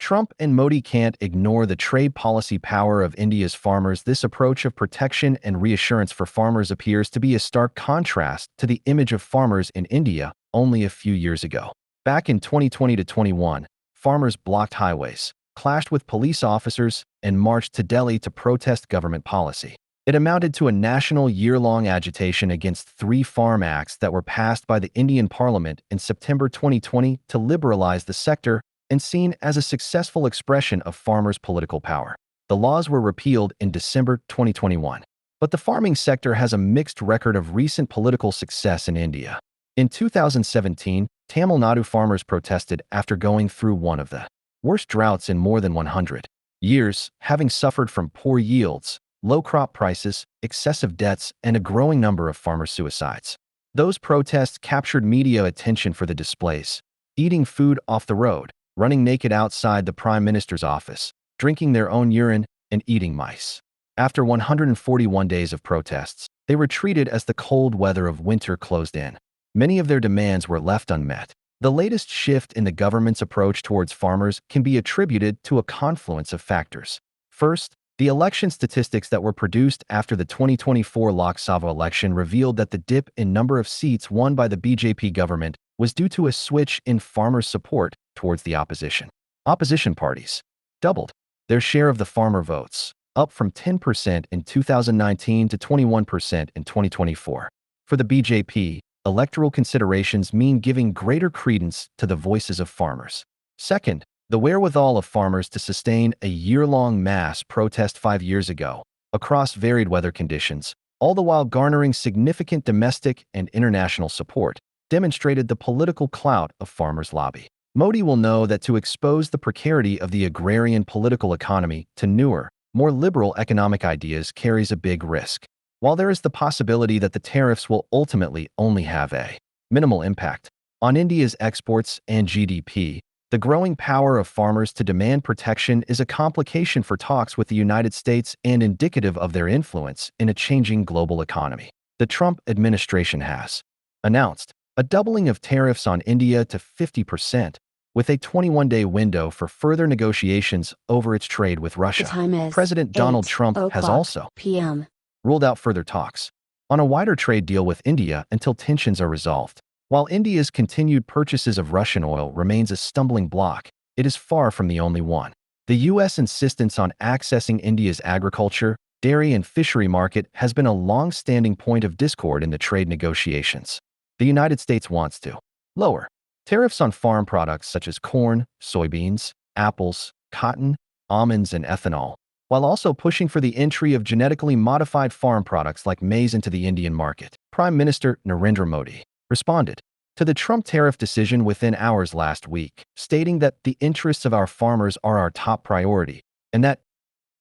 Trump and Modi can't ignore the trade policy power of India's farmers. This approach of protection and reassurance for farmers appears to be a stark contrast to the image of farmers in India only a few years ago. Back in 2020 to 21, farmers blocked highways, clashed with police officers, and marched to Delhi to protest government policy. It amounted to a national year-long agitation against 3 farm acts that were passed by the Indian Parliament in September 2020 to liberalize the sector and seen as a successful expression of farmers' political power. The laws were repealed in December 2021. But the farming sector has a mixed record of recent political success in India. In 2017, Tamil Nadu farmers protested after going through one of the worst droughts in more than 100 years, having suffered from poor yields, low crop prices, excessive debts, and a growing number of farmer suicides. Those protests captured media attention for the displays: eating food off the road, running naked outside the Prime Minister's office, drinking their own urine, and eating mice. After 141 days of protests, they retreated as the cold weather of winter closed in. Many of their demands were left unmet. The latest shift in the government's approach towards farmers can be attributed to a confluence of factors. First, the election statistics that were produced after the 2024 Lok Sabha election revealed that the dip in number of seats won by the BJP government was due to a switch in farmers' support towards the opposition. Opposition parties doubled their share of the farmer votes, up from 10% in 2019 to 21% in 2024. For the BJP, electoral considerations mean giving greater credence to the voices of farmers. Second, the wherewithal of farmers to sustain a year-long mass protest 5 years ago, across varied weather conditions, all the while garnering significant domestic and international support, demonstrated the political clout of farmers' lobby. Modi will know that to expose the precarity of the agrarian political economy to newer, more liberal economic ideas carries a big risk. While there is the possibility that the tariffs will ultimately only have a minimal impact on India's exports and GDP, the growing power of farmers to demand protection is a complication for talks with the United States and indicative of their influence in a changing global economy. The Trump administration has announced a doubling of tariffs on India to 50%, with a 21-day window for further negotiations over its trade with Russia. The time is President Donald Trump has also p.m. ruled out further talks on a wider trade deal with India until tensions are resolved. While India's continued purchases of Russian oil remains a stumbling block, it is far from the only one. The U.S. insistence on accessing India's agriculture, dairy, and fishery market has been a long-standing point of discord in the trade negotiations. The United States wants to lower tariffs on farm products such as corn, soybeans, apples, cotton, almonds, and ethanol, while also pushing for the entry of genetically modified farm products like maize into the Indian market. Prime Minister Narendra Modi responded to the Trump tariff decision within hours last week, stating that the interests of our farmers are our top priority and that